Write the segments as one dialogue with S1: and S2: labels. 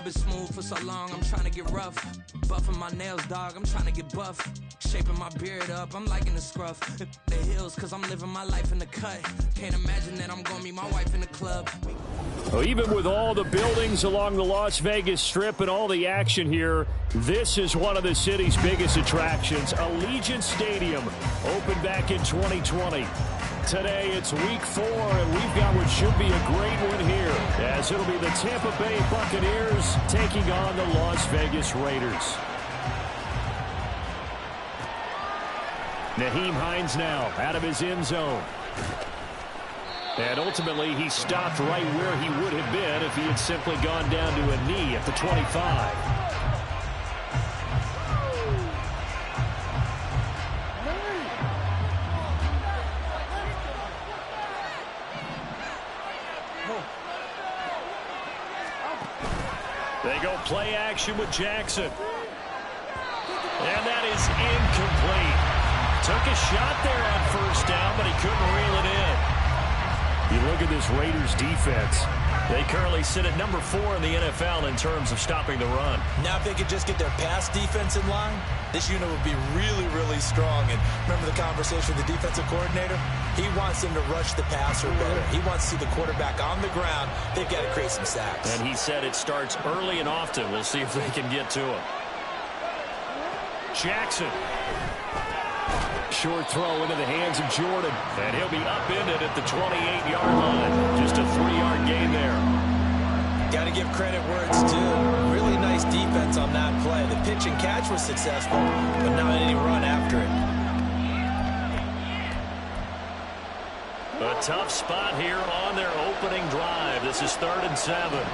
S1: been smooth for so long, I'm trying to get rough. Buffing my nails, dog, I'm trying to get buff. Shaping my beard up, I'm liking the scruff. The hills, cause I'm living my life in the cut. Can't imagine that I'm gonna meet my wife in the club.
S2: Well, even with all the buildings along the Las Vegas Strip and all the action here, this is one of the city's biggest attractions. Allegiant Stadium opened back in 2020. Today it's week 4, and we've got what should be a great one here, as it'll be the Tampa Bay Buccaneers taking on the Las Vegas Raiders. Nyheim Hines now out of his end zone. And ultimately, he stopped right where he would have been if he had simply gone down to a knee at the 25. They go play action with Jackson. And that is incomplete. Took a shot there on first down, but he couldn't reel it in. You look at this Raiders defense. They currently sit at number 4 in the NFL in terms of stopping the run.
S3: Now if they could just get their pass defense in line, this unit would be really, really strong. And remember the conversation with the defensive coordinator? He wants them to rush the passer better. He wants to see the quarterback on the ground. They've got to create some sacks.
S2: And he said it starts early and often. We'll see if they can get to him. Jackson. Short throw into the hands of Jordan. And he'll be upended at the 28-yard line. Just a 3-yard gain there.
S3: Got to give credit where it's due. Really nice defense on that play. The pitch and catch was successful, but not any run after it.
S2: A tough spot here on their opening drive. This is 3rd and 7.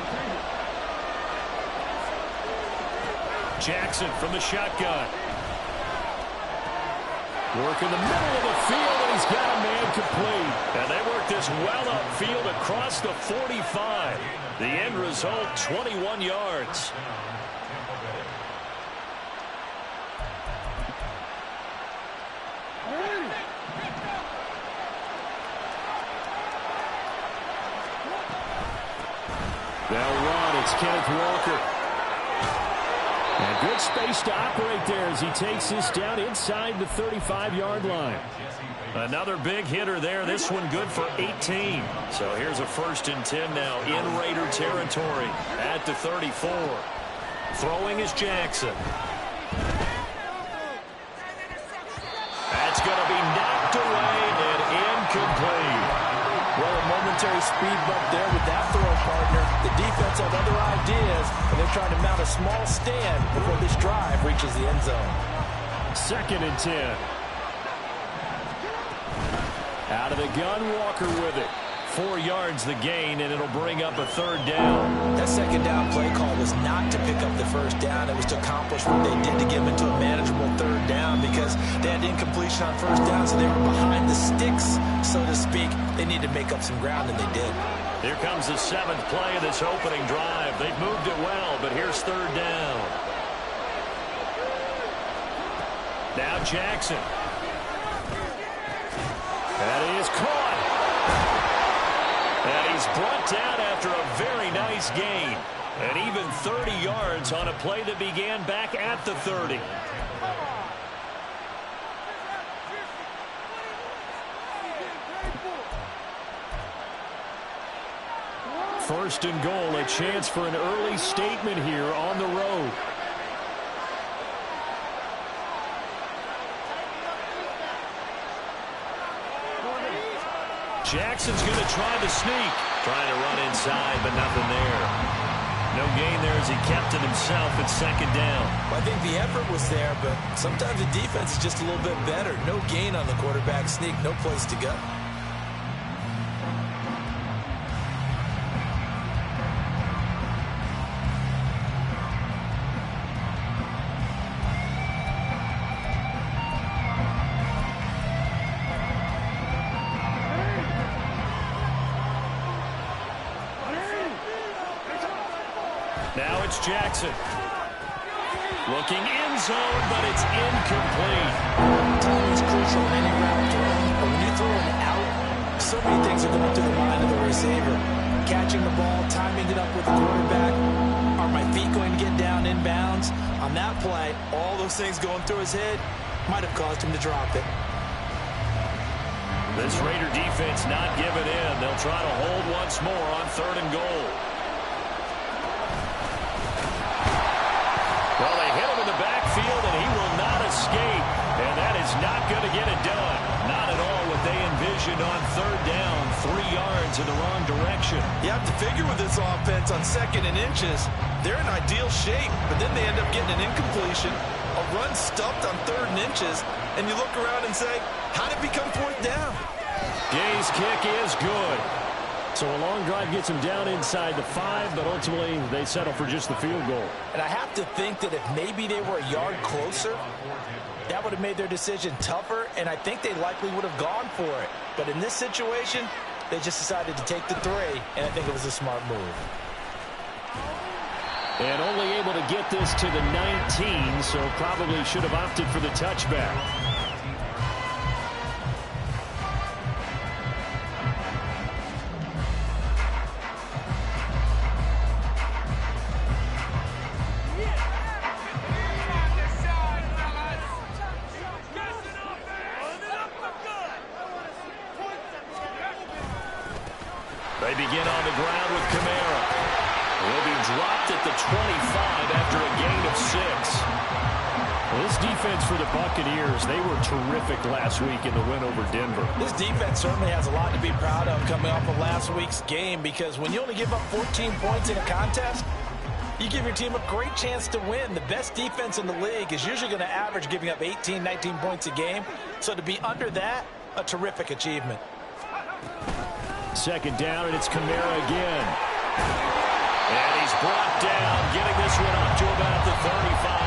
S2: Jackson from the shotgun. Work in the middle of the field, and he's got a man complete. And they work this well upfield across the 45. The end result, 21 yards. They'll run. It's Kenneth Walker. And good space to operate there as he takes this down inside the 35-yard line. Another big hitter there. This one good for 18. So here's a 1st and 10 now in Raider territory at the 34. Throwing is Jackson. That's going to be knocked away and incomplete.
S3: Well, a momentary speed bump there with that throw partner. The defense had other ideas, and they're trying to mount a small stand before this drive reaches the end zone.
S2: 2nd and 10. Out of the gun, Walker with it. 4 yards the gain, and it'll bring up a 3rd down.
S3: That 2nd down play call was not to pick up the 1st down. It was to accomplish what they did to get them into a manageable 3rd down because they had incompletion on 1st down, so they were behind the sticks, so to speak. They need to make up some ground, and they did.
S2: Here comes the 7th play of this opening drive. They've moved it well, but here's 3rd down. Now Jackson. That is caught. And he's brought down after a very nice gain. And even 30 yards on a play that began back at the 30. First and goal, a chance for an early statement here on the road. Jackson's going to try the sneak. Trying to run inside, but nothing there. No gain there as he kept it himself at 2nd down.
S3: Well, I think the effort was there, but sometimes the defense is just a little bit better. No gain on the quarterback sneak, no place to go.
S2: Now it's Jackson. Looking in zone, but it's incomplete.
S3: Time is crucial in any route throw. But when you throw it out, so many things are going through the mind of the receiver. Catching the ball, timing it up with the quarterback. Are my feet going to get down inbounds? On that play, all those things going through his head might have caused him to drop it.
S2: This Raider defense not giving in. They'll try to hold once more on 3rd and goal. Well, they hit him in the backfield, and he will not escape. And that is not going to get it done. Not at all what they envisioned on 3rd down. 3 yards in the wrong direction.
S3: You have to figure with this offense on 2nd and inches, they're in ideal shape, but then they end up getting an incompletion, a run stuffed on 3rd and inches, and you look around and say, how did it become 4th down?
S2: Gay's kick is good. So a long drive gets him down inside the 5, but ultimately they settle for just the field goal.
S3: And I have to think that if maybe they were a yard closer, that would have made their decision tougher, and I think they likely would have gone for it. But in this situation, they just decided to take the 3, and I think it was a smart move.
S2: And only able to get this to the 19, so probably should have opted for the touchback. They begin on the ground with Kamara. He'll be dropped at the 25 after a gain of 6. Well, this defense for the Buccaneers, they were terrific last week in the win over Denver.
S3: This defense certainly has a lot to be proud of coming off of last week's game, because when you only give up 14 points in a contest, you give your team a great chance to win. The best defense in the league is usually going to average giving up 18, 19 points a game. So to be under that, a terrific achievement.
S2: 2nd down, and it's Kamara again. And he's brought down, getting this one up to about the 35.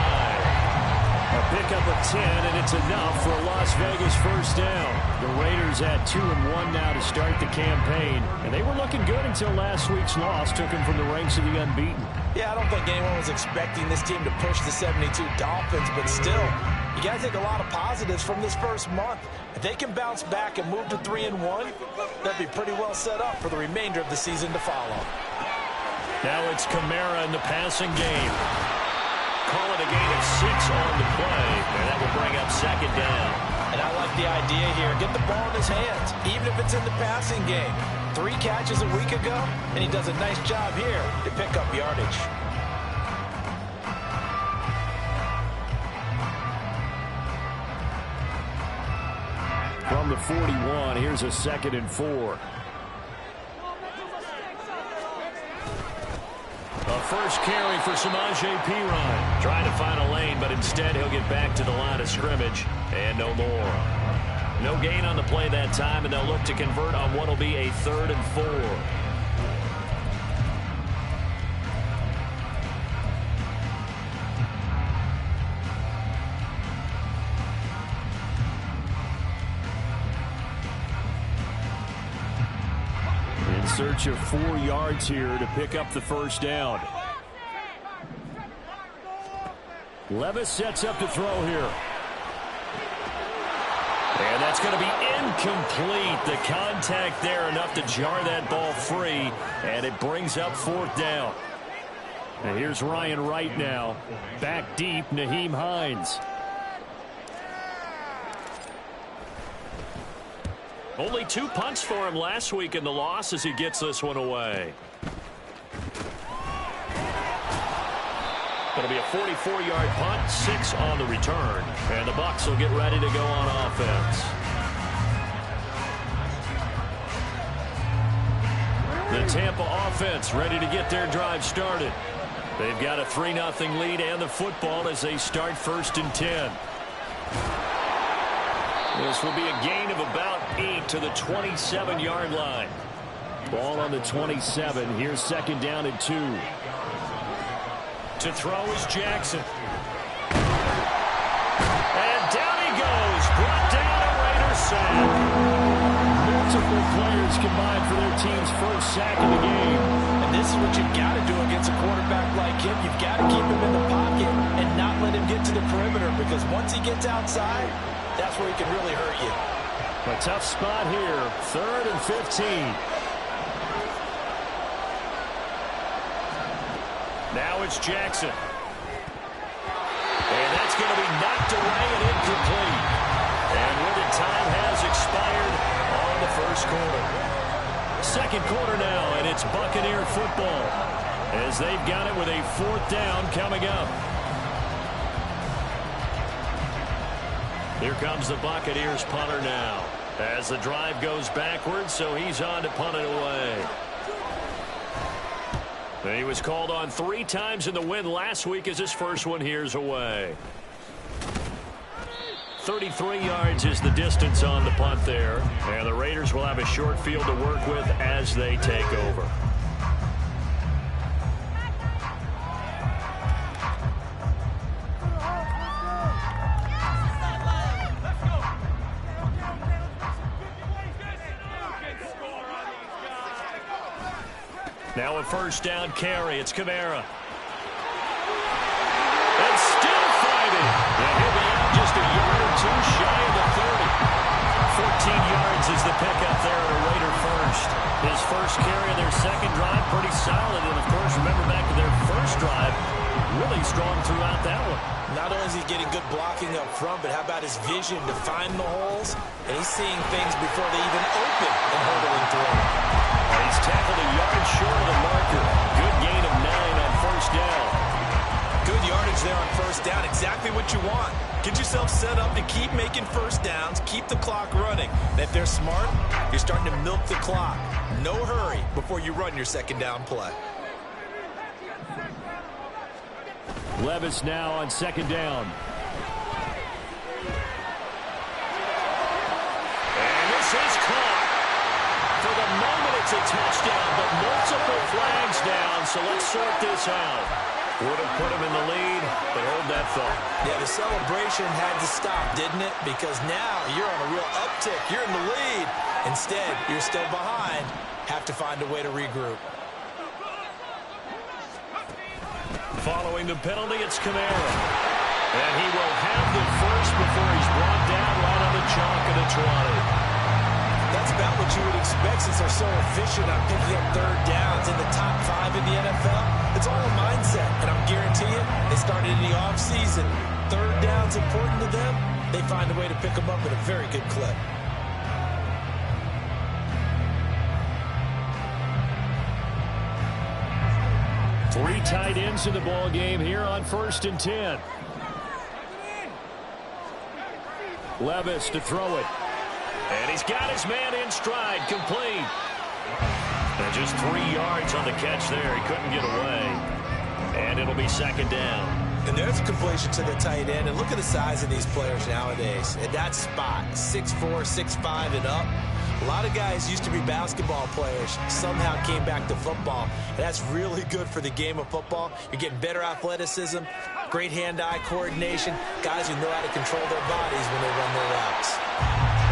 S2: A pickup of 10, and it's enough for a Las Vegas 1st down. The Raiders at 2-1 now to start the campaign. And they were looking good until last week's loss took them from the ranks of the unbeaten.
S3: Yeah, I don't think anyone was expecting this team to push the 72 Dolphins, but still, you got to take a lot of positives from this first month. If they can bounce back and move to 3-1, they'll be pretty well set up for the remainder of the season to follow.
S2: Now it's Kamara in the passing game. Call it a gain of 6 on the play, and that will bring up 2nd down.
S3: And I like the idea here. Get the ball in his hands, even if it's in the passing game. 3 catches a week ago, and he does a nice job here to pick up yardage.
S2: From the 41, here's a 2nd and 4. A first carry for Samaje Perine. Trying to find a lane, but instead he'll get back to the line of scrimmage. And no more. No gain on the play that time, and they'll look to convert on what will be a 3rd and 4. In search of 4 yards here to pick up the 1st down. Levis sets up to throw here. And that's going to be incomplete. The contact there enough to jar that ball free, and it brings up 4th down. And here's Ryan Wright now. Back deep, Nyheim Hines. Only 2 punts for him last week in the loss as he gets this one away. It'll be a 44-yard punt, 6 on the return. And the Bucs will get ready to go on offense. The Tampa offense ready to get their drive started. They've got a 3-0 lead and the football as they start 1st and 10. This will be a gain of about 8 to the 27-yard line. Ball on the 27. Here's 2nd down and 2. To throw is Jackson. And down he goes. Brought down a Raider sack. Multiple players combined for their team's 1st sack of the game.
S3: And this is what you've got to do against a quarterback like him. You've got to keep him in the pocket and not let him get to the perimeter, because once he gets outside, that's where he can really hurt you.
S2: A tough spot here. 3rd and 15. Now it's Jackson. And that's going to be knocked away and incomplete. And with it, time has expired on the first quarter. Second quarter now, and it's Buccaneer football as they've got it with a 4th down coming up. Here comes the Buccaneers punter now as the drive goes backwards, so he's on to punt it away. And he was called on 3 times in the win last week as his first one here's away. 33 yards is the distance on the punt there. And the Raiders will have a short field to work with as they take over. Now a first down carry. It's Kamara. And still fighting. And he'll be out just a yard or 2 shy of the 30. 14 yards is the pickup there at a Raider first. His first carry of their second drive, pretty solid. And, of course, remember back to their first drive, really strong throughout that one.
S3: Not only is he getting good blocking up front, but how about his vision to find the holes? And he's seeing things before they even open and hurdling through.
S2: He's tackled a yard short of the marker. Good gain of 9 on first down.
S3: Good yardage there on first down. Exactly what you want. Get yourself set up to keep making first downs, keep the clock running. And if they're smart, you're starting to milk the clock. No hurry before you run your second down play.
S2: Levis now on second down. And this is caught. For the moment, it's a touchdown, but multiple flags down, so let's sort this out. Would have put him in the lead, but hold that thought.
S3: Yeah, the celebration had to stop, didn't it? Because now you're on a real uptick. You're in the lead. Instead, you're still behind. Have to find a way to regroup.
S2: Following the penalty, it's Kamara. And he will have the first before he's brought down right on the chalk of the 20.
S3: That's about what you would expect since they're so efficient on picking up third downs in the top 5 in the NFL. It's all a mindset, and I'm guaranteeing they started in the offseason. Third down's important to them. They find a way to pick them up at a very good clip.
S2: Three tight ends in the ball game here on 1st and 10. Levis to throw it. And he's got his man in stride, complete. And just 3 yards on the catch there. He couldn't get away. And it'll be second down.
S3: And there's a completion to the tight end. And look at the size of these players nowadays. At that spot, 6'4", 6'5", and up. A lot of guys used to be basketball players, somehow came back to football. And that's really good for the game of football. You're getting better athleticism, great hand-eye coordination, guys who know how to control their bodies when they run their routes.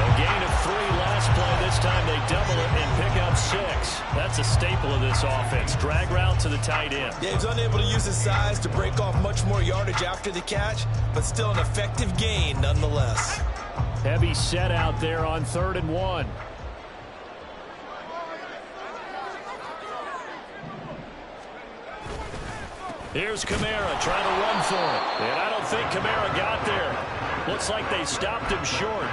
S2: A gain of 3 last play. This time they double it and pick up 6. That's a staple of this offense. Drag route to the tight end.
S3: Yeah, he's unable to use his size to break off much more yardage after the catch, but still an effective gain nonetheless.
S2: Heavy set out there on 3rd and 1. Here's Kamara trying to run for it. And I don't think Kamara got there. Looks like they stopped him short.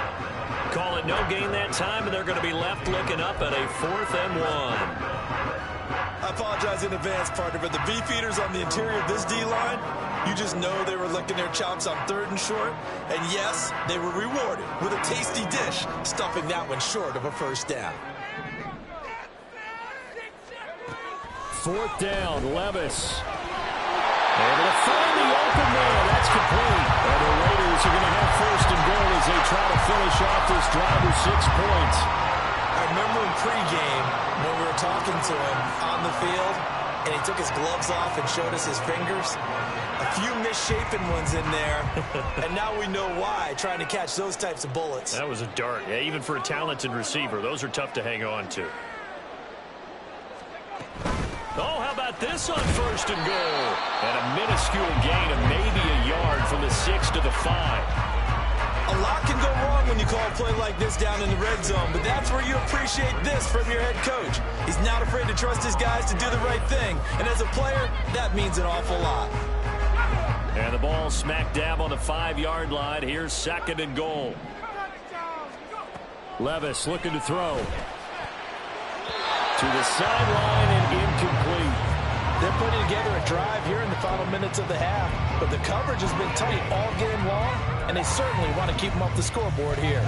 S2: Call it no gain that time, and they're going to be left looking up at a 4th and 1.
S3: I apologize in advance, partner, but the beefeaters on the interior of this D-line, you just know they were licking their chops on 3rd and short. And yes, they were rewarded with a tasty dish, stuffing that one short of a first down.
S2: 4th down, Levis. Able to find the open man. That's complete. And the Raiders are going to have 1st and goal as they try to finish off this drive with 6 points.
S3: I remember in pregame when we were talking to him on the field, and he took his gloves off and showed us his fingers. A few misshapen ones in there, and now we know why, trying to catch those types of bullets.
S2: That was a dart. Yeah, even for a talented receiver, those are tough to hang on to. Oh, how about this on 1st and goal? And a minuscule gain of maybe a yard from the 6 to the 5.
S3: A lot can go wrong when you call a play like this down in the red zone, but that's where you appreciate this from your head coach. He's not afraid to trust his guys to do the right thing, and as a player, that means an awful lot.
S2: And the ball smack dab on the 5-yard line. Here's 2nd and goal. Levis looking to throw. To the sideline and incomplete.
S3: They're putting together a drive here in the final minutes of the half, but the coverage has been tight all game long, and they certainly want to keep them off the scoreboard here.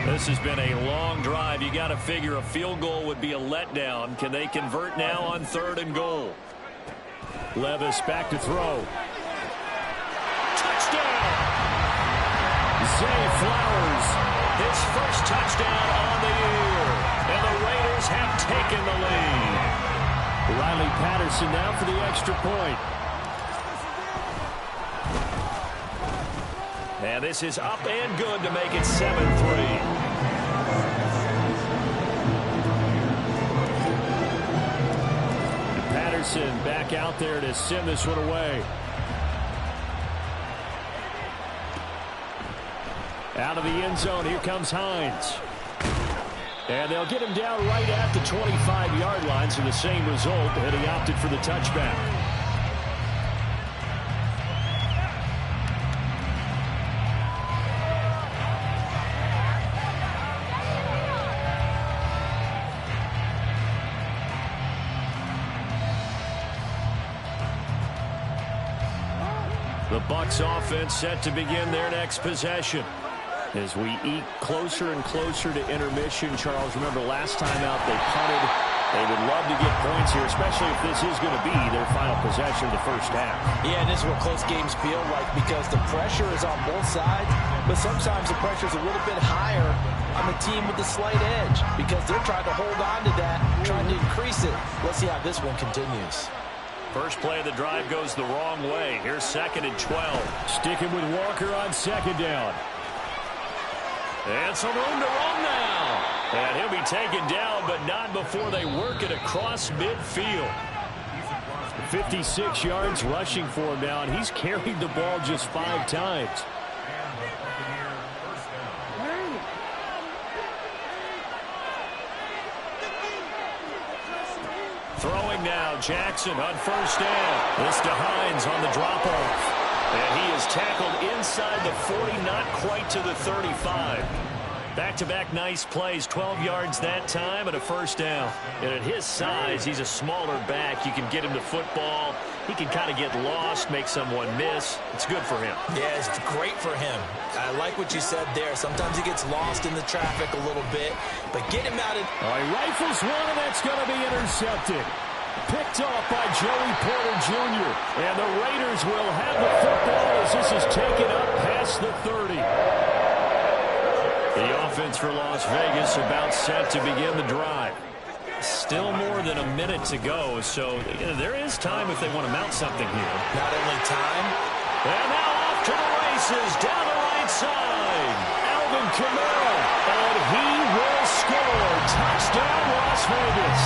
S2: This has been a long drive. You got to figure a field goal would be a letdown. Can they convert now on 3rd and goal? Levis back to throw. Touchdown! Zay Flowers, his first touchdown on the year. And the Raiders have taken the lead. Riley Patterson now for the extra point. And this is up and good to make it 7-3. Patterson back out there to send this one away. Out of the end zone, here comes Hines. And they'll get him down right at the 25-yard line, so the same result, and he opted for the touchback. The Bucs offense set to begin their next possession. As we eke closer and closer to intermission, Charles, remember last time out they punted. They would love to get points here, especially if this is going to be their final possession of the first half.
S3: Yeah, and this is what close games feel like because the pressure is on both sides, but sometimes the pressure is a little bit higher on the team with the slight edge because they're trying to hold on to that, trying to increase it. Let's see how this one continues.
S2: First play of the drive goes the wrong way. Here's 2nd and 12. Sticking with Walker on 2nd down. And some room to run now. And he'll be taken down, but not before they work it across midfield. 56 yards rushing for him now, and he's carried the ball just 5 times. Throwing now, Jackson on 1st down. This to Hines on the drop-off. And he is tackled inside the 40, not quite to the 35. Back-to-back nice plays, 12 yards that time and a 1st down. And at his size, he's a smaller back. You can get him to football. He can kind of get lost, make someone miss. It's good for him.
S3: Yeah, it's great for him. I like what you said there. Sometimes he gets lost in the traffic a little bit, but get him out of...
S2: All right, rifles one, and that's going to be intercepted. Picked off by Joey Porter Jr. And the Raiders will have the football as this is taken up past the 30. The offense for Las Vegas about set to begin the drive. Still more than a minute to go, so there is time if they want to mount something here.
S3: Not only time.
S2: And now off to the races, down the right side. Alvin Kamara, and he will score. Touchdown, Las Vegas.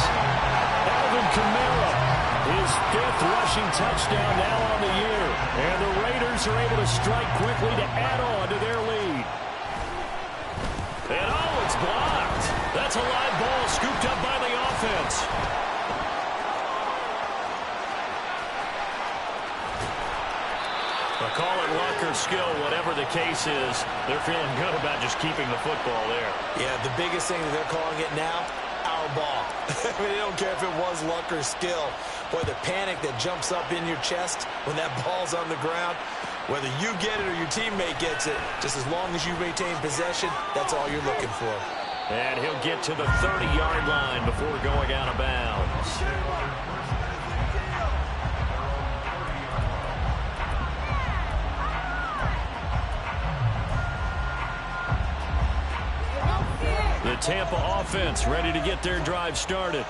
S2: Alvin Kamara, his 5th rushing touchdown now on the year. And the Raiders are able to strike quickly to add on to their lead. And oh, it's blocked. That's a live ball scooped up by the offense. They'll call it luck or skill, whatever the case is. They're feeling good about just keeping the football there.
S3: Yeah, the biggest thing that they're calling it now, our ball. I mean, they don't care if it was luck or skill. Boy, the panic that jumps up in your chest when that ball's on the ground, whether you get it or your teammate gets it, just as long as you maintain possession, that's all you're looking for.
S2: And he'll get to the 30-yard line before going out of bounds. The Tampa offense ready to get their drive started.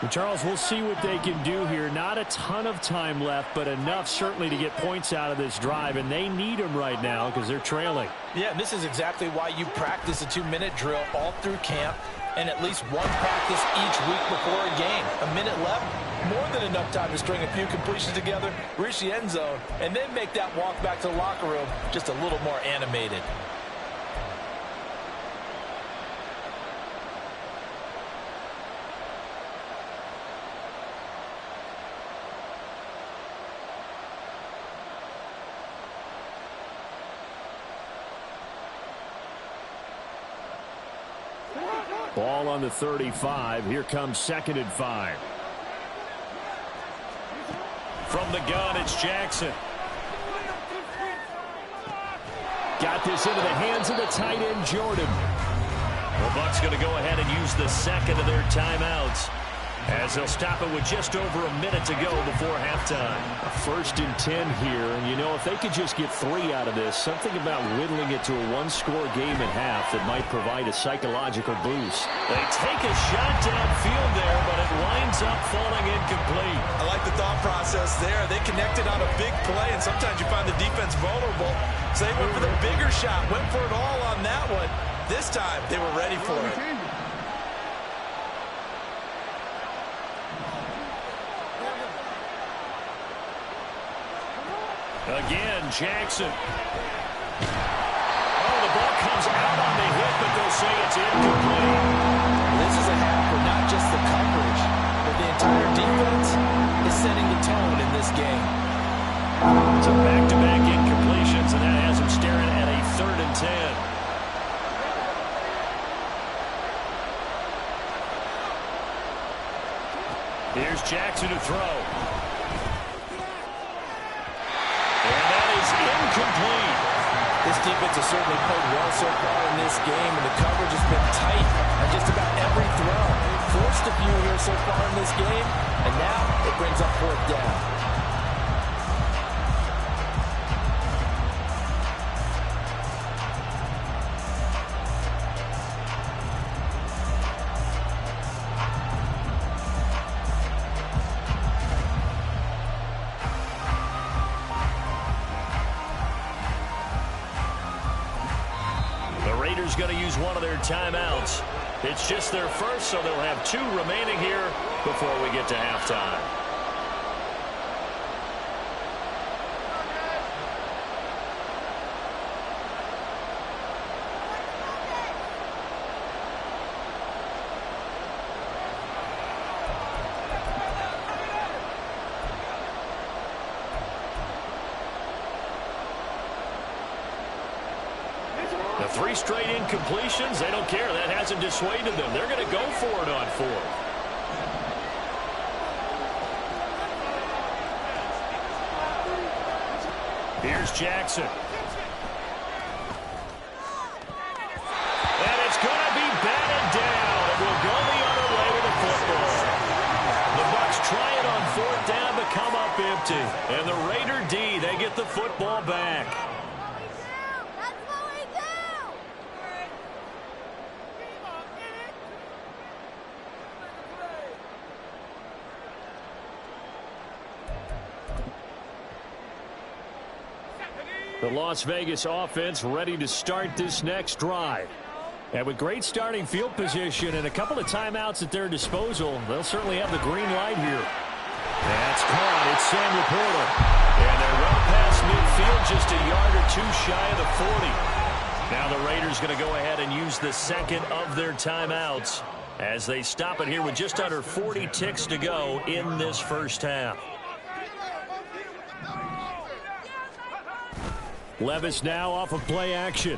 S2: And Charles, we'll see what they can do here. Not a ton of time left, but enough certainly to get points out of this drive, and they need them right now because they're trailing.
S3: Yeah, this is exactly why you practice a 2-minute drill all through camp and at least one practice each week before a game. A minute left, more than enough time to string a few completions together, reach the end zone, and then make that walk back to the locker room just a little more animated.
S2: Ball on the 35. Here comes 2nd and 5. From the gun, it's Jackson. Got this into the hands of the tight end, Jordan.
S4: Well, Bucks going to go ahead and use the second of their timeouts, as they'll stop it with just over a minute to go before halftime.
S2: A 1st and 10 here, and you know, if they could just get 3 out of this, something about whittling it to a one-score game at half that might provide a psychological boost.
S4: They take a shot downfield there, but it winds up falling incomplete.
S3: I like the thought process there. They connected on a big play, and sometimes you find the defense vulnerable. So they went for the bigger shot, went for it all on that one. This time, they were ready for it.
S4: Again, Jackson. Oh, the ball comes out on the hit, but they'll say it's incomplete.
S3: This is a half for not just the coverage, but the entire defense is setting the tone in this game.
S4: So back-to-back incompletions, and that has him staring at a 3rd and 10. Here's Jackson to throw. Incomplete.
S3: This defense has certainly played well so far in this game, and the coverage has been tight on just about every throw. Forced a few here so far in this game, and now it brings up 4th down.
S4: Going to use one of their timeouts. It's just their first, so they'll have 2 remaining here before we get to halftime. The 3 straight incompletions, they don't care. That hasn't dissuaded them. They're going to go for it on 4th. Here's Jackson. And it's going to be batted down. It will go the other way with the football. The Bucks try it on 4th down to come up empty. And the Raider D, they get the football back. The Las Vegas offense ready to start this next drive. And with great starting field position and a couple of timeouts at their disposal, they'll certainly have the green light here. That's caught. It's Sam Laporta. And they're well past midfield, just a yard or 2 shy of the 40. Now the Raiders going to go ahead and use the second of their timeouts as they stop it here with just under 40 ticks to go in this first half. Levis now off of play action.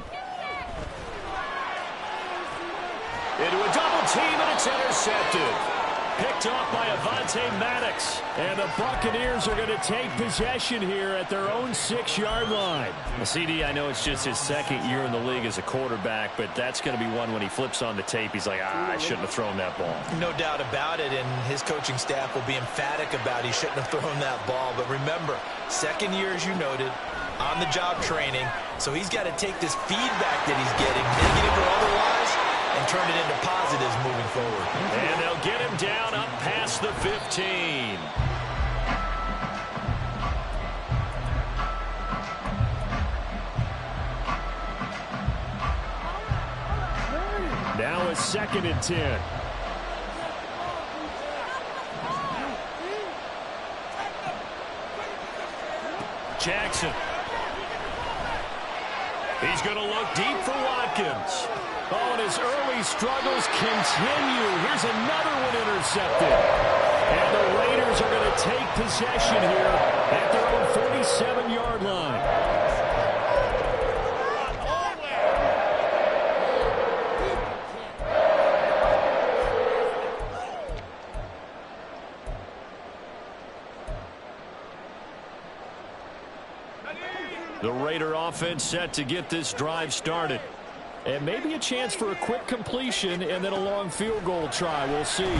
S4: Into a double team, and it's intercepted. Picked off by Avonte Maddox. And the Buccaneers are going to take possession here at their own 6-yard line. Well, CD, I know it's just his 2nd year in the league as a quarterback, but that's going to be one when he flips on the tape. He's like, I shouldn't have thrown that ball.
S3: No doubt about it, and his coaching staff will be emphatic about he shouldn't have thrown that ball. But remember, 2nd year, as you noted, on-the-job training, so he's got to take this feedback that he's getting, negative or otherwise, and turn it into positives moving forward.
S4: And they'll get him down up past the 15.
S2: Now a 2nd and 10. Jackson. He's going to look deep for Watkins. Oh, and his early struggles continue. Here's another one intercepted. And the Raiders are going to take possession here at their own 47-yard line. The Raider offense set to get this drive started. And maybe a chance for a quick completion and then a long field goal try. We'll see.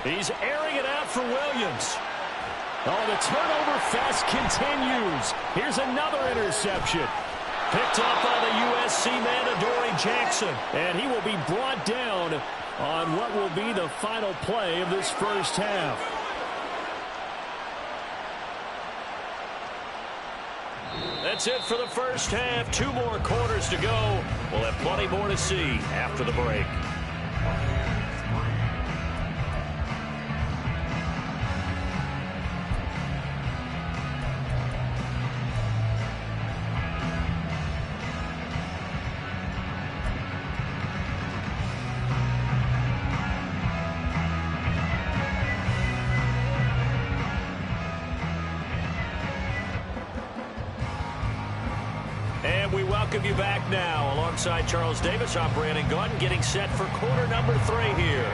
S2: He's airing it out for Williams. Oh, the turnover fest continues. Here's another interception. Picked up by the USC man, Adoree Jackson. And he will be brought down on what will be the final play of this first half. That's it for the first half. 2 more quarters to go. We'll have plenty more to see after the break. We welcome you back now alongside Charles Davis. I'm Brandon Gaudin getting set for quarter number 3 here.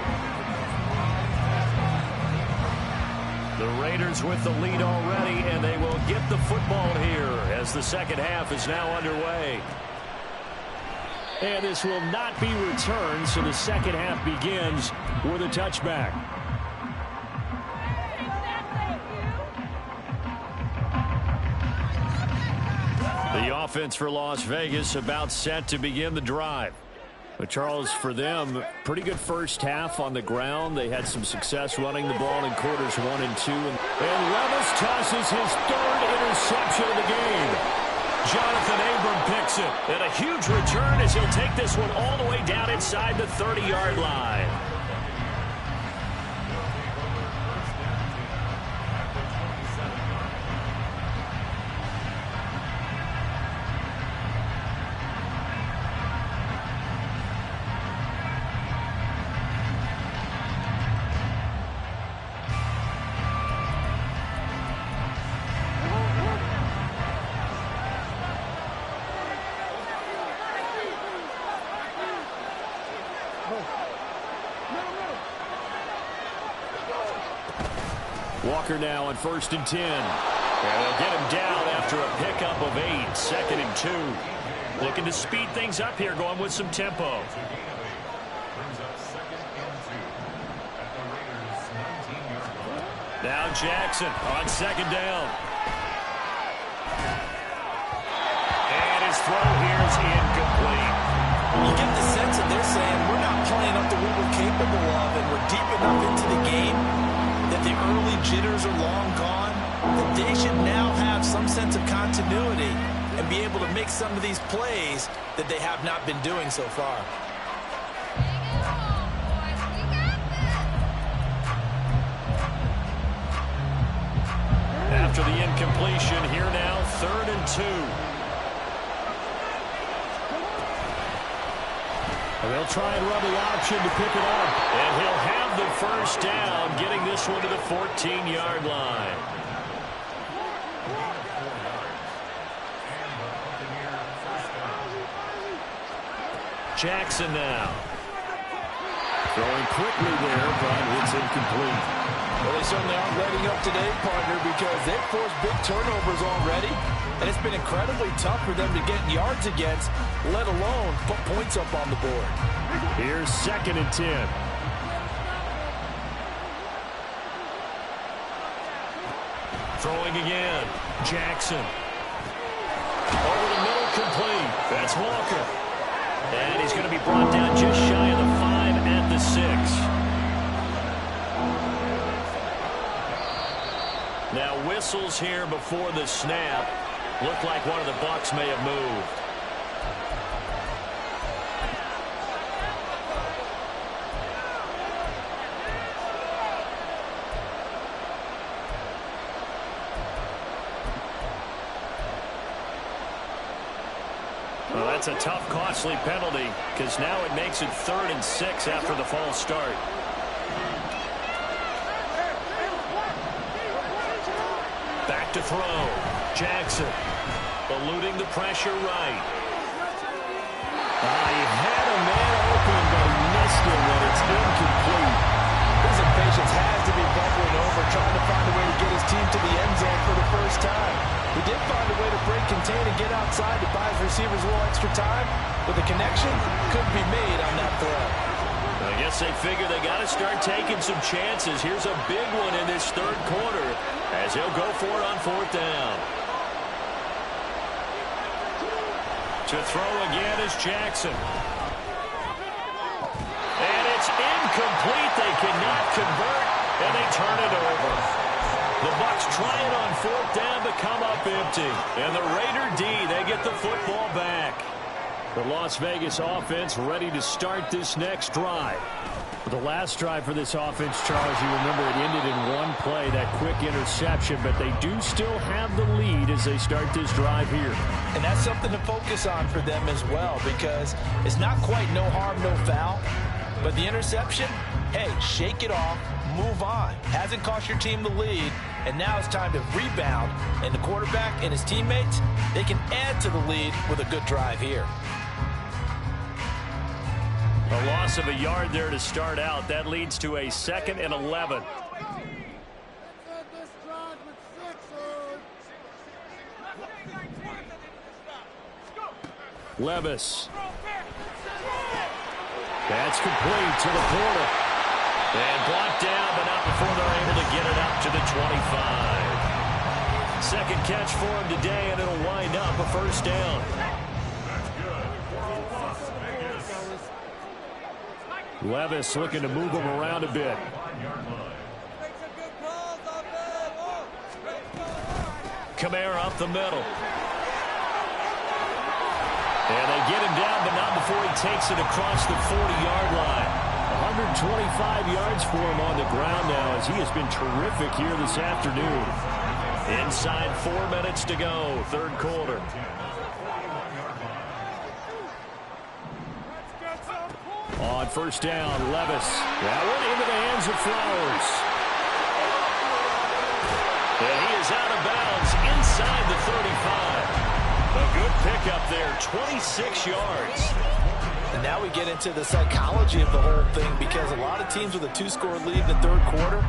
S2: The Raiders with the lead already, and they will get the football here as the second half is now underway. And this will not be returned, so the second half begins with a touchback. The offense for Las Vegas about set to begin the drive. But Charles, for them, pretty good first half on the ground. They had some success running the ball in quarters 1 and 2. And Levis tosses his 3rd interception of the game. Jonathan Abram picks it. And a huge return as he'll take this one all the way down inside the 30-yard line. Walker now on 1st and 10. And they'll get him down after a pickup of 8. 2nd and 2. Looking to speed things up here, going with some tempo. Now Jackson on 2nd down. And his throw here is incomplete.
S3: You get the sense that they're saying we're not playing up to what we're capable of, and we're deep enough into the game that the early jitters are long gone, that they should now have some sense of continuity and be able to make some of these plays that they have not been doing so far.
S2: After the incompletion, here now, 3rd and 2. And they'll try and run the option to pick it up. And he'll have the first down, getting this one to the 14-yard line. Jackson now. Throwing quickly there, but it's incomplete.
S3: Well, they certainly aren't letting up today, partner, because they've forced big turnovers already, and it's been incredibly tough for them to get yards against, let alone put points up on the board.
S2: Here's 2nd and 10. Throwing again. Jackson. Over the middle, complete. That's Walker. And he's going to be brought down just shy of the 5 at the 6. Now whistles here before the snap. Looked like one of the Bucs may have moved.
S4: That's a tough, costly penalty because now it makes it 3rd and 6 after the false start. Back to throw. Jackson eluding the pressure right. He had a man open, but he missed it when it's incomplete.
S3: His impatience has to be bubbling over, trying to find a way to get his team to the end zone for the first time. He did find a way to break, contain, and get outside to buy his receivers a little extra time, but the connection couldn't be made on that throw.
S4: I guess they figure they got to start taking some chances. Here's a big one in this 3rd quarter as he'll go for it on 4th down. To throw again is Jackson. And it's incomplete. They cannot convert, and they turn it over. The Bucs try it on 4th down to come up empty. And the Raider D, they get the football back. The Las Vegas offense ready to start this next drive. The last drive for this offense, Charles, you remember it ended in one play, that quick interception, but they do still have the lead as they start this drive here.
S3: And that's something to focus on for them as well, because it's not quite no harm, no foul, but the interception, hey, shake it off, move on. Hasn't cost your team the lead, and now it's time to rebound, and the quarterback and his teammates, they can add to the lead with a good drive here.
S4: A loss of a yard there to start out. That leads to a 2nd and 11. Levis. That's complete to the corner. And blocked down, but not before they're able to get it up to the 25. Second catch for him today, and it'll wind up a 1st down. Levis looking to move him around a bit. Kamara up the middle. And they get him down, but not before he takes it across the 40-yard line. 125 yards for him on the ground now as he has been terrific here this afternoon. Inside 4 minutes to go, 3rd quarter. On 1st down, Levis. That one into the hands of Flowers. And he is out of bounds inside the 35. A good pickup there, 26 yards.
S3: And now we get into the psychology of the whole thing, because a lot of teams with a 2-score lead in the 3rd quarter,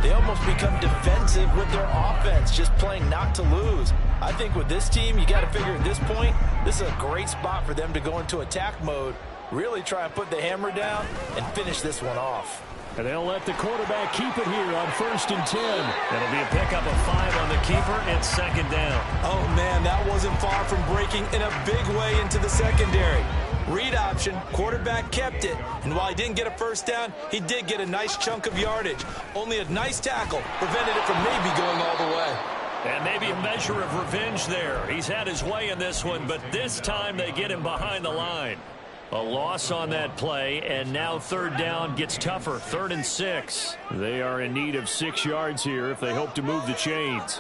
S3: they almost become defensive with their offense, just playing not to lose. I think with this team, you got to figure at this point, this is a great spot for them to go into attack mode, really try and put the hammer down and finish this one off.
S4: And they'll let the quarterback keep it here on 1st and 10. It'll be a pickup of 5 on the keeper and 2nd down.
S3: Oh, man, that wasn't far from breaking in a big way into the secondary. Read option, quarterback kept it, and while he didn't get a 1st down, he did get a nice chunk of yardage. Only a nice tackle prevented it from maybe going all the way.
S4: And maybe a measure of revenge there. He's had his way in this one, but this time they get him behind the line. A loss on that play, and now 3rd down gets tougher. 3rd and 6. They are in need of 6 yards here if they hope to move the chains.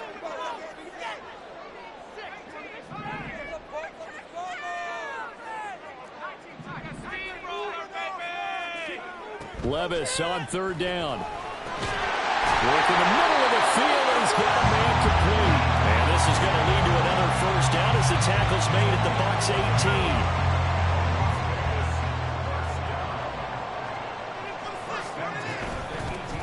S4: Levis on 3rd down. Work in the middle of the field, and he's got a man complete. And this is going to lead to another 1st down as the tackle's made at the Bucs 18.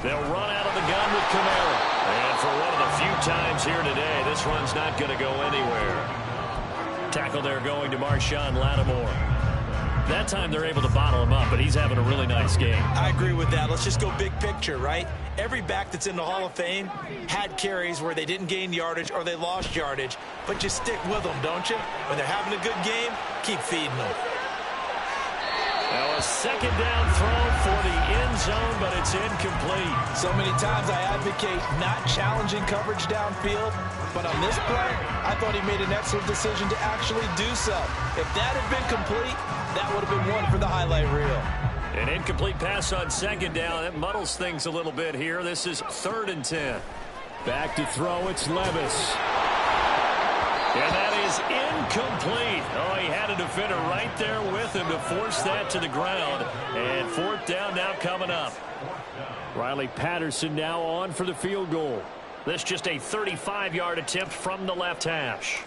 S4: They'll run out of the gun with Kamara. And for one of the few times here today, this run's not going to go anywhere. Tackle there going to Marshawn Lattimore. That time they're able to bottle him up, but he's having a really nice game.
S3: I agree with that. Let's just go big picture, right? Every back that's in the Hall of Fame had carries where they didn't gain yardage or they lost yardage, but you stick with them, don't you? When they're having a good game, keep feeding them.
S4: Now a 2nd down throw for the end zone, but it's incomplete.
S3: So many times I advocate not challenging coverage downfield, but on this play, I thought he made an excellent decision to actually do so. If that had been complete, that would have been one for the highlight reel.
S4: An incomplete pass on 2nd down. That muddles things a little bit here. This is 3rd and 10. Back to throw, it's Levis. And that is is incomplete. Oh, he had a defender right there with him to force that to the ground. And fourth down now coming up.
S2: Riley Patterson now on for the field goal.
S4: This just a 35-yard attempt from the left hash.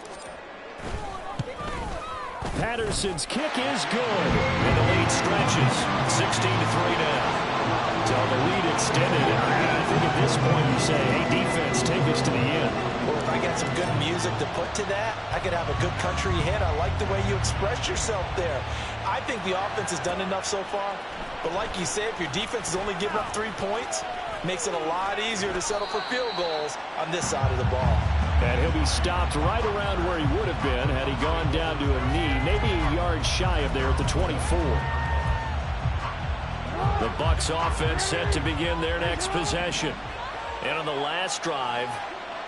S2: Patterson's kick is good.
S4: And the lead stretches. 16-3 now. So the lead extended. I think at this point you say, hey, defense, take us to the end.
S3: Well, if I got some good music to put to that, I could have a good country hit. I like the way you express yourself there. I think the offense has done enough so far. But like you say, if your defense is only giving up 3 points, it makes it a lot easier to settle for field goals on this side of the ball.
S2: And he'll be stopped right around where he would have been had he gone down to a knee, maybe a yard shy of there at the 24.
S4: The Bucs offense set to begin their next possession. And on the last drive,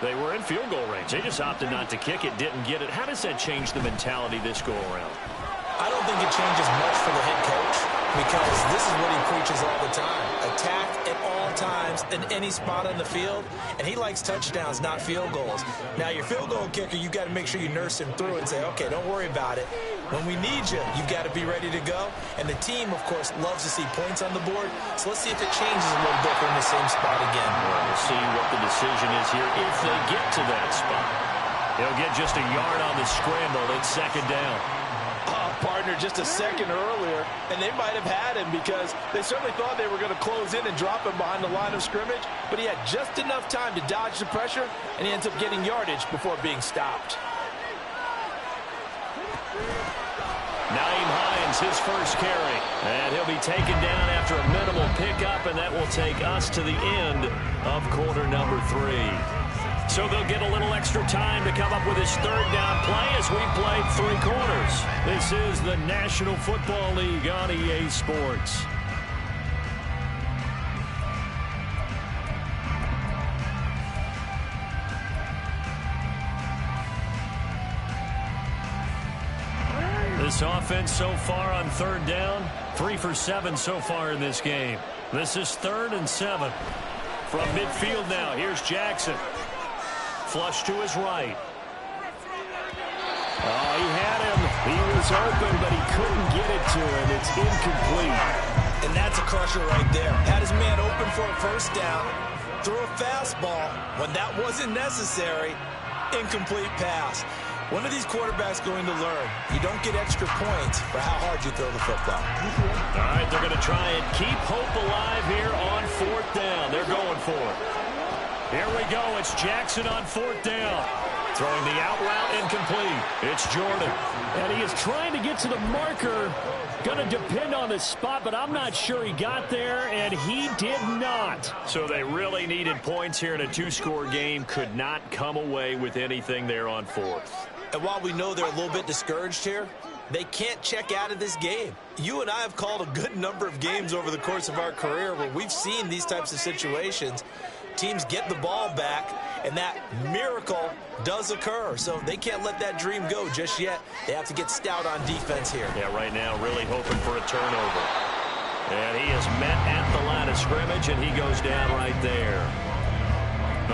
S4: they were in field goal range. They just opted not to kick it, didn't get it. How does that change the mentality this go around?
S3: I don't think it changes much for the head coach because this is what he preaches all the time. Attack at all times in any spot on the field, and he likes touchdowns, not field goals. Now, your field goal kicker, you got to make sure you nurse him through and say, okay, don't worry about it. When we need you, you've got to be ready to go. And the team, of course, loves to see points on the board. So let's see if it changes a little bit from the same spot again.
S4: We'll see what the decision is here if they get to that spot. They'll get just a yard on the scramble. It's second down.
S3: Partner just a second earlier, and they might have had him because they certainly thought they were going to close in and drop him behind the line of scrimmage, but he had just enough time to dodge the pressure, and he ends up getting yardage before being stopped.
S4: Nyheim Hines, his first carry, and he'll be taken down after a minimal pickup, and that will take us to the end of quarter number 3. So they'll get a little extra time to come up with his third down play as we play 3 quarters. This is the National Football League on EA Sports. This offense so far on third down, 3 for 7 so far in this game. This is 3rd and 7. From midfield now, here's Jackson. Flush to his right.
S2: Oh, he had him. He was open, but he couldn't get it to him. It's incomplete.
S3: And that's a crusher right there. Had his man open for a first down. Threw a fastball when that wasn't necessary. Incomplete pass. When are these quarterbacks going to learn? You don't get extra points for how hard you throw the football.
S4: All right, they're going to try and keep hope alive here on 4th down. They're going for it. Here we go. It's Jackson on 4th down. Throwing the out route incomplete. It's Jordan.
S2: And he is trying to get to the marker. Going to depend on the spot, but I'm not sure he got there, and he did not.
S4: So they really needed points here in a 2-score game. Could not come away with anything there on 4th.
S3: And while we know they're a little bit discouraged here, they can't check out of this game. You and I have called a good number of games over the course of our career where we've seen these types of situations. Teams get the ball back, and that miracle does occur. So they can't let that dream go just yet. They have to get stout on defense here.
S4: Yeah, right now really hoping for a turnover. And he is met at the line of scrimmage, and he goes down right there.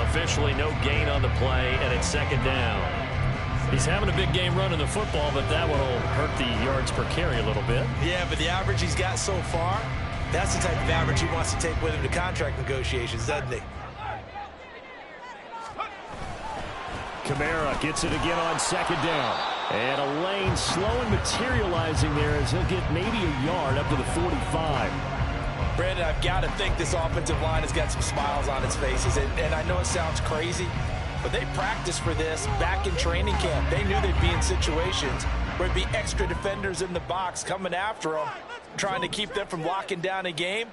S4: Officially no gain on the play, and it's 2nd down. He's having a big game running the football, but that one will hurt the yards per carry a little bit.
S3: Yeah, but the average he's got so far, that's the type of average he wants to take with him to contract negotiations, doesn't he?
S2: Kamara gets it again on 2nd down. And a lane slow and materializing there as he'll get maybe a yard up to the 45.
S3: Brandon, I've got to think this offensive line has got some smiles on its faces. And I know it sounds crazy, but they practiced for this back in training camp. They knew they'd be in situations where there'd be extra defenders in the box coming after them, trying to keep them from locking down a game.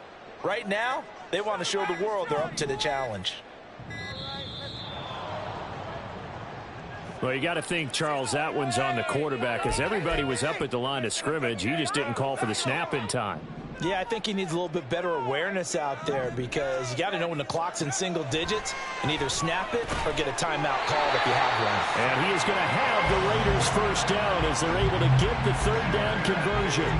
S3: Right now, they want to show the world they're up to the challenge.
S2: Well, you got to think, Charles, that one's on the quarterback as everybody was up at the line of scrimmage. He just didn't call for the snap in time.
S3: Yeah, I think he needs a little bit better awareness out there because you got to know when the clock's in single digits and either snap it or get a timeout called if you have one.
S2: And he is going to have the Raiders first down as they're able to get the 3rd down conversion.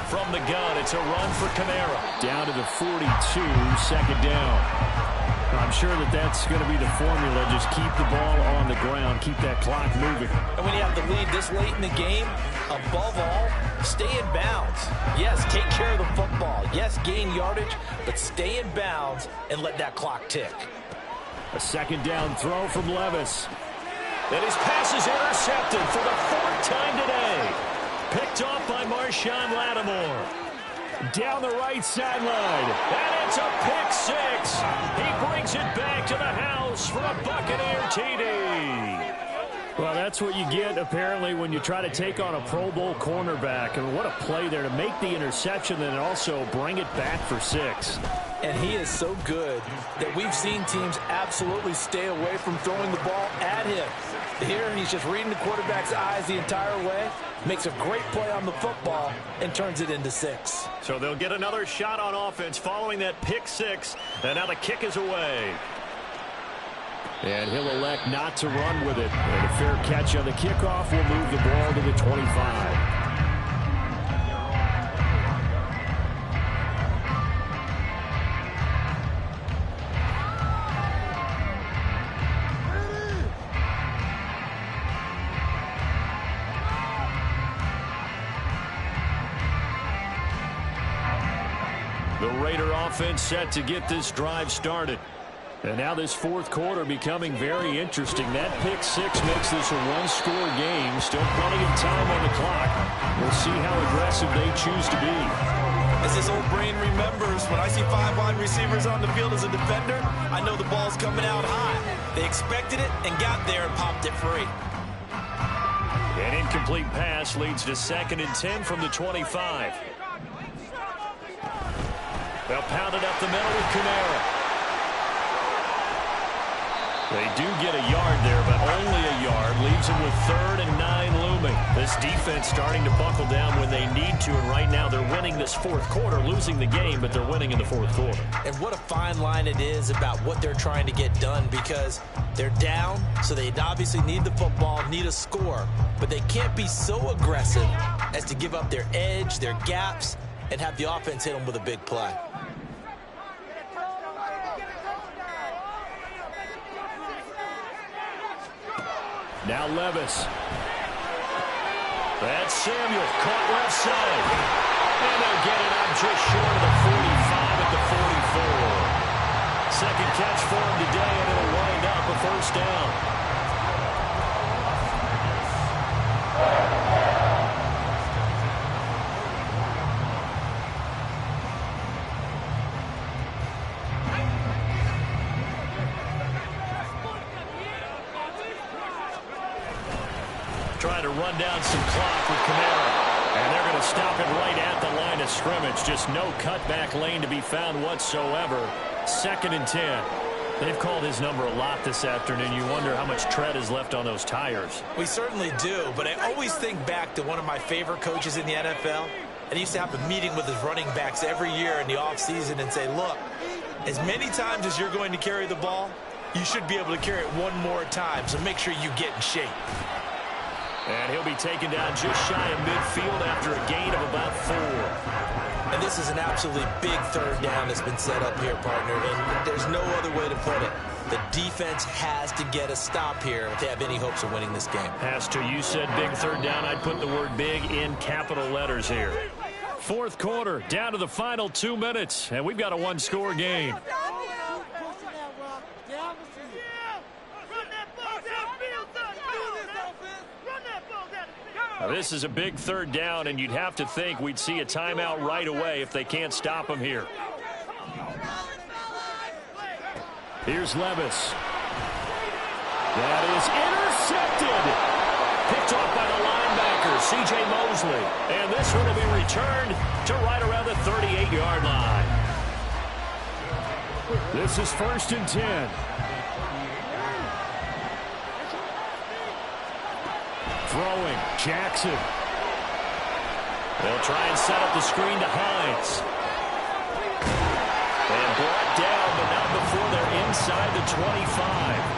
S4: From the gun, it's a run for Kamara.
S2: Down to the 42, 2nd down. I'm sure that that's going to be the formula. Just keep the ball on the ground, keep that clock moving.
S3: And when you have the lead this late in the game, above all, stay in bounds. Yes, take care of the football. Yes, gain yardage, but stay in bounds and let that clock tick.
S2: A second down throw from Levis. And his pass is intercepted for the fourth time today. Picked off by Marshawn Lattimore. Down the right sideline. And it's a pick six. He brings it back to the house for a Buccaneer TD. Well, that's what you get, apparently, when you try to take on a Pro Bowl cornerback. And what a play there to make the interception and also bring it back for 6.
S3: And he is so good that we've seen teams absolutely stay away from throwing the ball at him. Here, he's just reading the quarterback's eyes the entire way, makes a great play on the football, and turns it into 6.
S2: So they'll get another shot on offense following that pick 6. And now the kick is away. And he'll elect not to run with it. And a fair catch on the kickoff will move the ball to the 25. The Raider offense set to get this drive started. And now this fourth quarter becoming very interesting. That pick 6 makes this a one-score game. Still plenty of time on the clock. We'll see how aggressive they choose to be.
S3: As this old brain remembers, when I see 5 wide receivers on the field as a defender, I know the ball's coming out high. They expected it and got there and popped it free.
S2: An incomplete pass leads to 2nd and 10 from the 25. They'll pound it up the middle with Kamara. They do get a yard there, but only a yard. Leaves them with 3rd and 9 looming. This defense starting to buckle down when they need to, and right now they're winning this fourth quarter, losing the game, but they're winning in the fourth quarter.
S3: And what a fine line it is about what they're trying to get done, because they're down, so they obviously need the football, need a score, but they can't be so aggressive as to give up their edge, their gaps, and have the offense hit them with a big play.
S2: Now Levis. That's Samuel, caught left side. And they'll get it up just short of the 45 at the 44. Second catch for him today, and it'll wind up a first down. Trying to run down some clock with Kamara. And they're going to stop it right at the line of scrimmage. Just no cutback lane to be found whatsoever. 2nd and 10. They've called his number a lot this afternoon. You wonder how much tread is left on those tires.
S3: We certainly do, but I always think back to one of my favorite coaches in the NFL. And he used to have a meeting with his running backs every year in the offseason and say, look, as many times as you're going to carry the ball, you should be able to carry it one more time, so make sure you get in shape.
S2: And he'll be taken down just shy of midfield after a gain of about 4.
S3: And this is an absolutely big 3rd down that's been set up here, partner, and there's no other way to put it. The defense has to get a stop here if they have any hopes of winning this game.
S2: Has to. You said big 3rd down. I'd put the word big in capital letters here. Fourth quarter, down to the final 2 minutes, and we've got a one-score game. Now, this is a big 3rd down, and you'd have to think we'd see a timeout right away if they can't stop him here. Here's Levis. That is intercepted. Picked off by the linebacker, C.J. Mosley. And this one will be returned to right around the 38-yard line. This is 1st and 10. Throwing, Jackson. They'll try and set up the screen to Hines. And brought down, but not before they're inside the 25.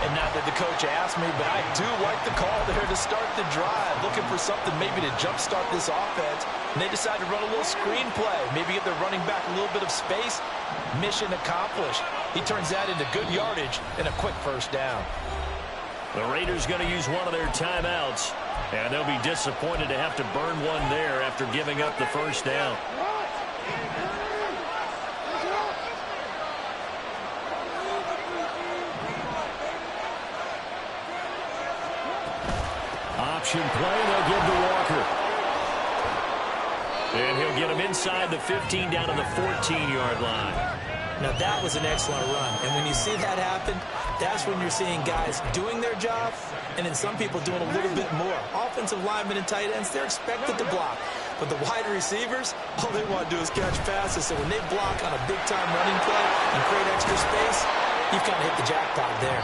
S3: And not that the coach asked me, but I do like the call there to start the drive, looking for something maybe to jumpstart this offense. And they decided to run a little screen play, maybe give their running back a little bit of space. Mission accomplished. He turns that into good yardage and a quick first down.
S4: The Raiders going to use one of their timeouts, and they'll be disappointed to have to burn one there after giving up the first down. Option play, they'll give to Walker. And he'll get him inside the 15 down to the 14-yard line.
S3: Now that was an excellent run. And when you see that happen, that's when you're seeing guys doing their job and then some people doing a little bit more. Offensive linemen and tight ends, they're expected to block. But the wide receivers, all they want to do is catch passes. So when they block on a big-time running play and create extra space, you've kind of hit the jackpot there.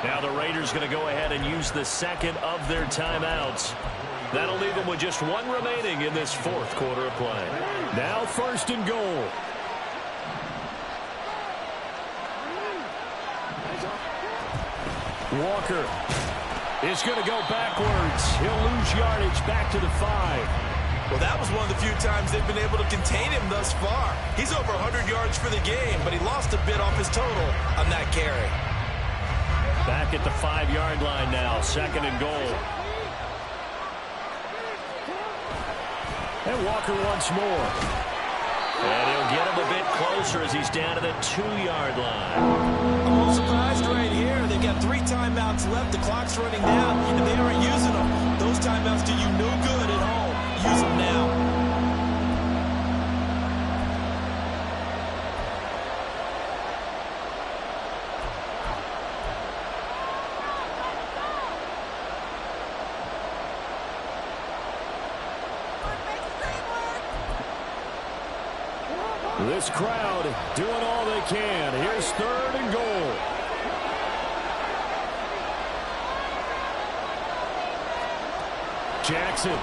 S4: Now the Raiders going to go ahead and use the second of their timeouts. That'll leave them with just one remaining in this fourth quarter of play. Now first and goal. Walker is going to go backwards. He'll lose yardage back to the 5.
S3: Well, that was one of the few times they've been able to contain him thus far. He's over 100 yards for the game, but he lost a bit off his total on that carry.
S4: Back at the 5-yard line now, second and goal. And Walker once more. And he'll get him a bit closer as he's down to the 2-yard line.
S3: I'm a little surprised right here. They've got 3 timeouts left. The clock's running down, and they aren't using them. Those timeouts do you no good at home. Use them now.
S2: This crowd doing all they can. Here's third and goal. Jackson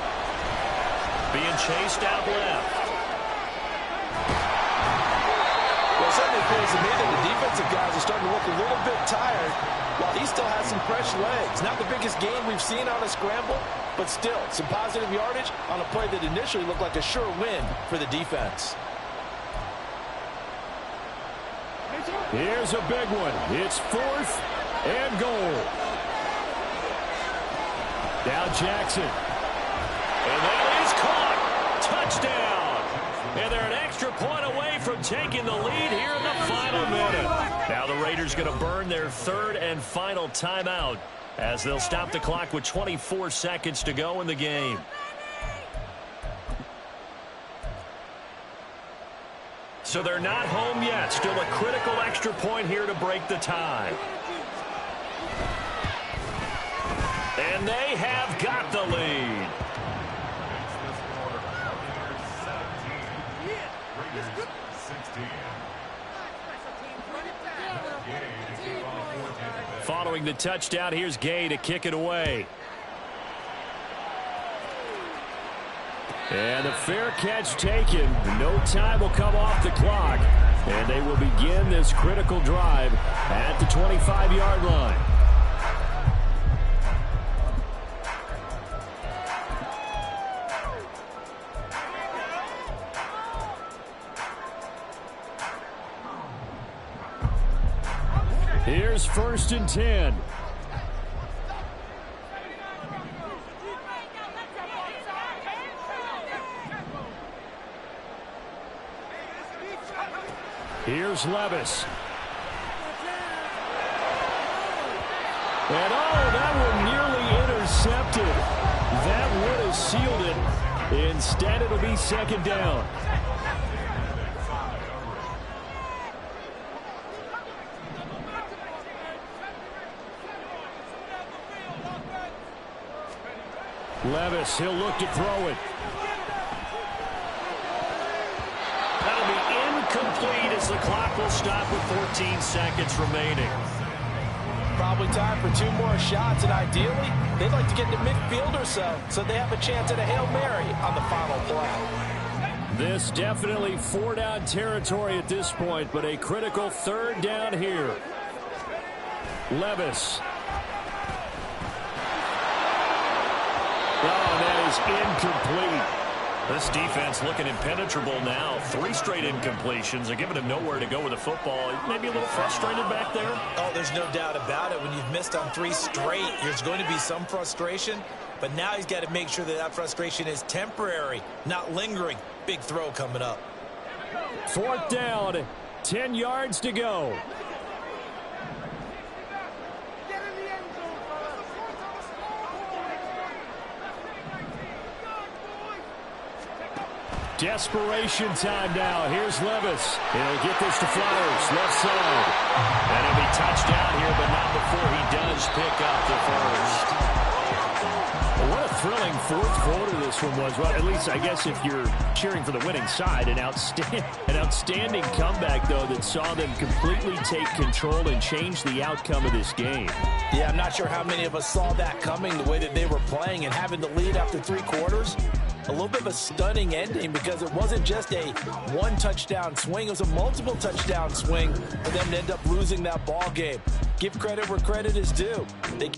S2: being chased out left.
S3: Well, it certainly appears to me that the defensive guys are starting to look a little bit tired while he still has some fresh legs. Not the biggest gain we've seen on a scramble, but still some positive yardage on a play that initially looked like a sure win for the defense.
S2: Here's a big one. It's fourth and goal. Now Jackson.
S4: And that is caught. Touchdown. And they're an extra point away from taking the lead here in the final minute. Now the Raiders going to burn their third and final timeout as they'll stop the clock with 24 seconds to go in the game. So they're not home yet. Still a critical extra point here to break the tie. And they have got the lead. Following the touchdown, here's Gay to kick it away.
S2: And a fair catch taken. No time will come off the clock. And they will begin this critical drive at the 25-yard line. Here's first and 10. Here's Levis. And that one nearly intercepted. That would have sealed it. Instead, it'll be second down. Levis, he'll look to throw it.
S4: That'll be incomplete as the clock will stop with 14 seconds remaining.
S3: Probably time for 2 more shots, and ideally, they'd like to get to midfield or so they have a chance at a Hail Mary on the final play.
S2: This definitely 4-down territory at this point, but a critical third down here. Levis. Oh, that is incomplete. This defense looking impenetrable now. 3 straight incompletions. They're giving him nowhere to go with the football. Maybe a little frustrated back there.
S3: Oh, there's no doubt about it. When you've missed on 3 straight, there's going to be some frustration. But now he's got to make sure that that frustration is temporary, not lingering. Big throw coming up.
S2: 4th down, 10 yards to go. Desperation time now. Here's Levis. He'll get this to Flowers, left side. And it'll be touchdown here, but not before he does pick up the first. Well, what a thrilling 4th quarter this one was. Well, at least I guess if you're cheering for the winning side, an outstanding comeback, though, that saw them completely take control and change the outcome of this game.
S3: Yeah, I'm not sure how many of us saw that coming, the way that they were playing and having the lead after 3 quarters. A little bit of a stunning ending because it wasn't just a 1 touchdown swing. It was a multiple touchdown swing for them to end up losing that ball game. Give credit where credit is due. They